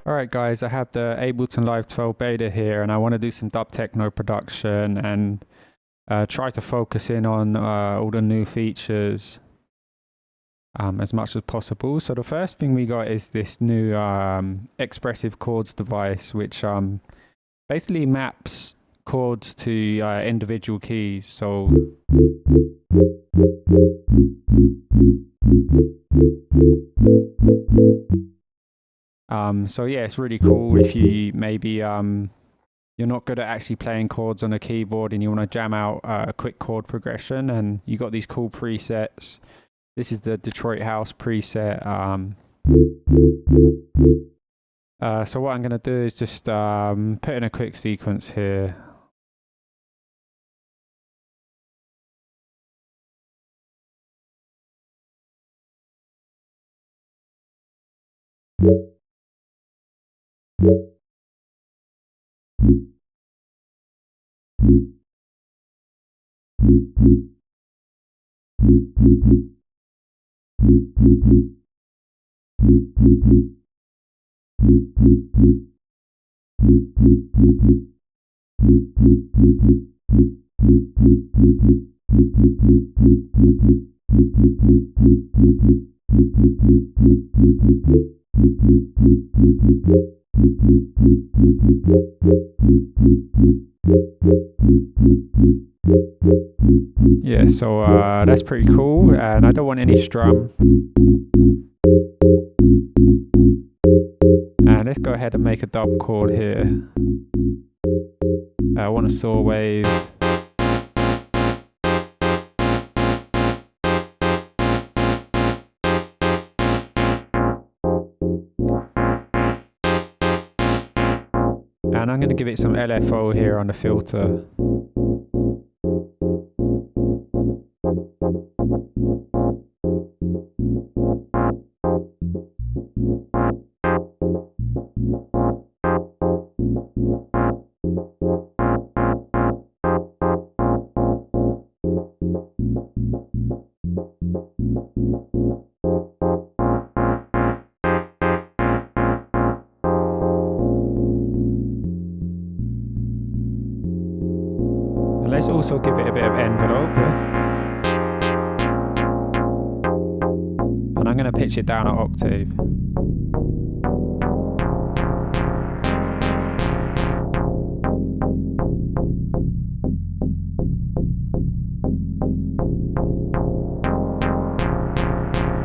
Alright guys, I have the Ableton Live 12 beta here and I want to do some dub techno production and try to focus in on all the new features as much as possible. So the first thing we got is this new expressive chords device, which basically maps chords to individual keys. So yeah, it's really cool if you maybe you're not good at actually playing chords on a keyboard and you want to jam out a quick chord progression, and you got these cool presets. This is the Detroit House preset. So what I'm going to do is just put in a quick sequence here. Yeah, so that's pretty cool, and I don't want any strum. And let's go ahead and make a dub chord here. I want a saw wave. And I'm going to give it some LFO here on the filter. Let's also give it a bit of envelope here. And I'm going to pitch it down an octave.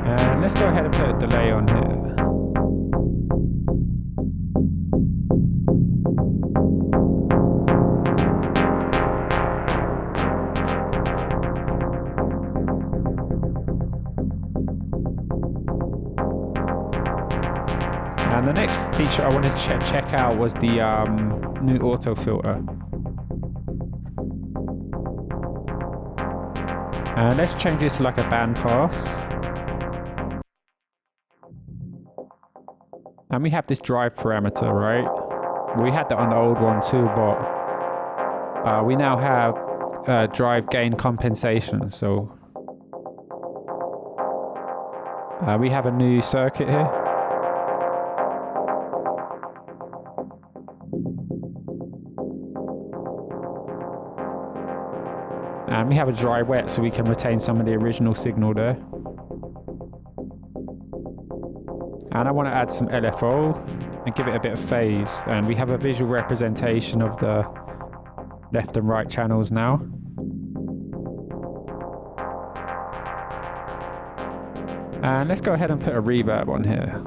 And let's go ahead and put a delay on here. And the next feature I wanted to check out was the new auto filter. And let's change this to like a band pass. And we have this drive parameter, right? We had that on the old one too, but we now have drive gain compensation. So we have a new circuit here. And we have a dry wet, so we can retain some of the original signal there. And I want to add some LFO and give it a bit of phase. And we have a visual representation of the left and right channels now. And let's go ahead and put a reverb on here.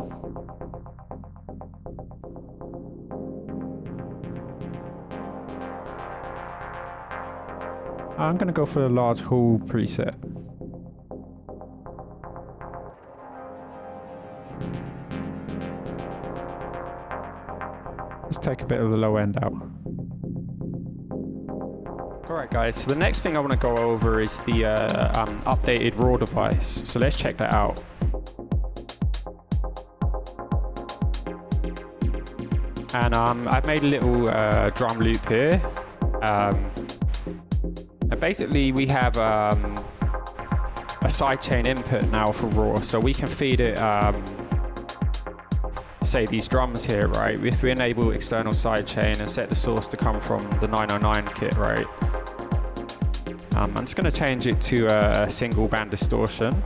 I'm going to go for the large hall preset. Let's take a bit of the low end out. Alright guys, so the next thing I want to go over is the updated raw device. So let's check that out. And I've made a little drum loop here. Basically, we have a sidechain input now for raw, so we can feed it say these drums here, right? If we enable external sidechain and set the source to come from the 909 kit, right? I'm just going to change it to a single band distortion.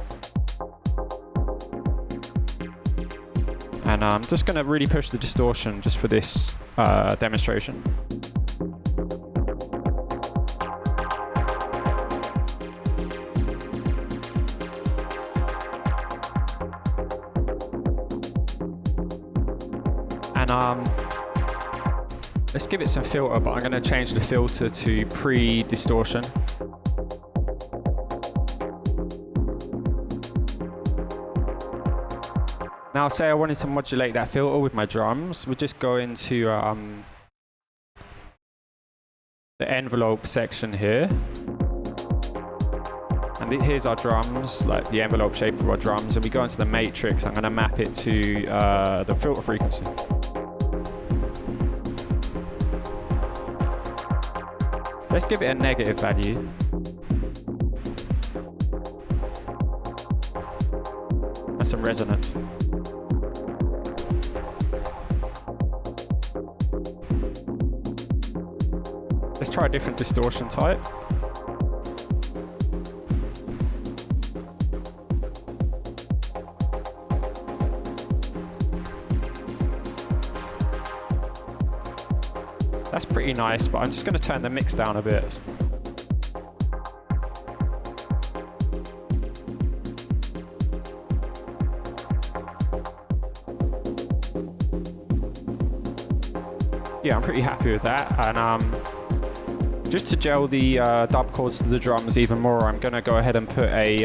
And I'm just going to really push the distortion just for this demonstration. And let's give it some filter, but I'm going to change the filter to pre-distortion. Now, say I wanted to modulate that filter with my drums, we'll just go into the envelope section here. And here's our drums, like the envelope shape of our drums, and we go into the matrix. I'm going to map it to the filter frequency. Let's give it a negative value. And some resonance. Let's try a different distortion type. That's pretty nice, but I'm just going to turn the mix down a bit. Yeah, I'm pretty happy with that. And just to gel the dub chords to the drums even more, I'm going to go ahead and put a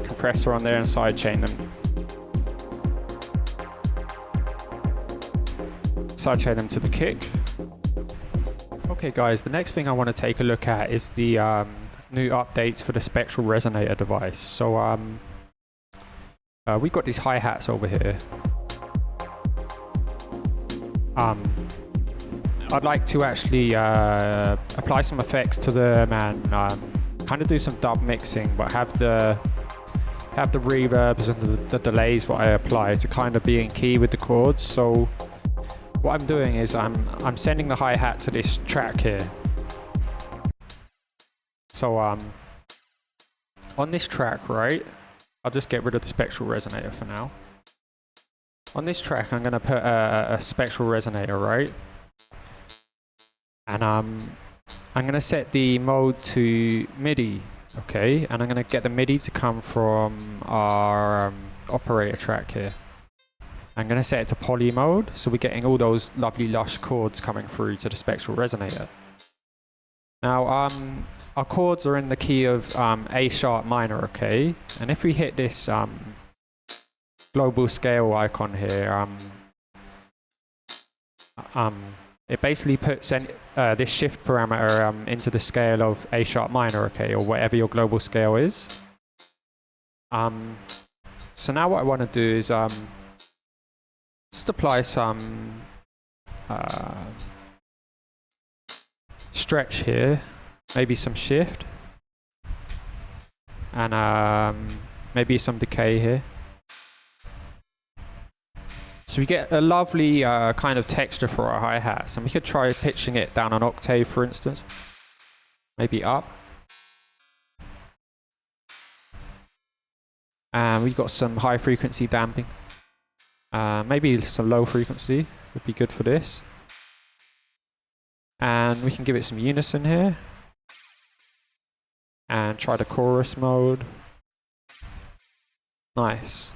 compressor on there and sidechain them. Sidechain them to the kick. Okay guys, the next thing I want to take a look at is the new updates for the spectral resonator device. So we've got these hi-hats over here. I'd like to actually apply some effects to them and kind of do some dub mixing, but have the reverbs and the delays what I apply to kind of be in key with the chords. So what I'm doing is I'm sending the hi-hat to this track here. So on this track, right, I'll just get rid of the spectral resonator for now. On this track, I'm going to put a spectral resonator, right? And I'm going to set the mode to MIDI, okay? And I'm going to get the MIDI to come from our operator track here. I'm going to set it to poly mode, so we're getting all those lovely lush chords coming through to the spectral resonator. Now, our chords are in the key of A sharp minor, okay? And if we hit this global scale icon here, it basically puts this shift parameter into the scale of A sharp minor, okay, or whatever your global scale is. So now what I want to do is just apply some stretch here, maybe some shift, and maybe some decay here. So we get a lovely kind of texture for our hi-hats, and we could try pitching it down an octave, for instance, maybe up. And we've got some high frequency damping. Maybe some low frequency would be good for this. And we can give it some unison here. And try the chorus mode. Nice.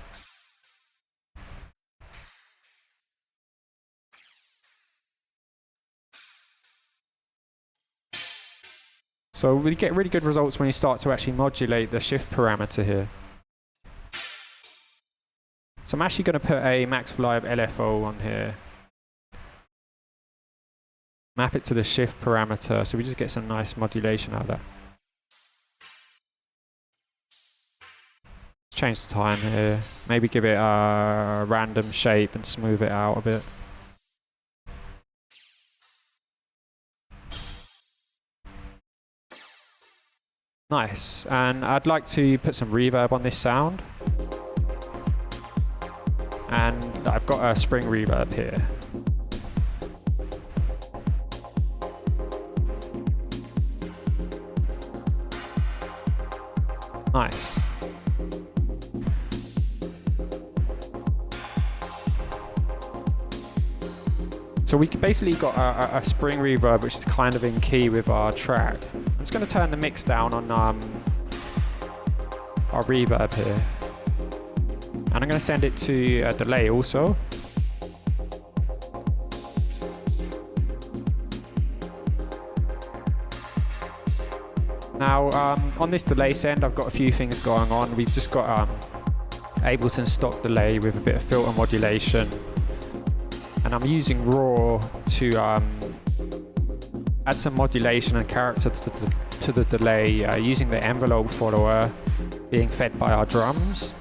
So we get really good results when you start to actually modulate the shift parameter here. So I'm actually going to put a Max Live LFO on here. Map it to the shift parameter, so we just get some nice modulation out of that. Change the time here. Maybe give it a random shape and smooth it out a bit. Nice. And I'd like to put some reverb on this sound. and I've got a spring reverb here. Nice. So we basically got a spring reverb which is kind of in key with our track. I'm just going to turn the mix down on our reverb here. And I'm going to send it to a delay also. Now on this delay send I've got a few things going on. We've just got Ableton stock delay with a bit of filter modulation. And I'm using raw to add some modulation and character to the delay using the envelope follower being fed by our drums.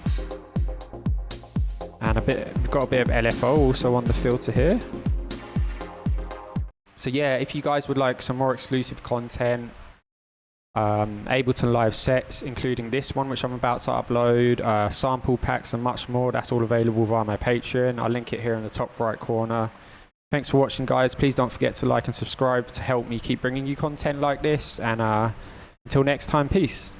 And we've got a bit of LFO also on the filter here. So yeah, if you guys would like some more exclusive content, Ableton Live sets, including this one which I'm about to upload, sample packs and much more, that's all available via my Patreon. I'll link it here in the top right corner. Thanks for watching, guys. Please don't forget to like and subscribe to help me keep bringing you content like this, and until next time, peace.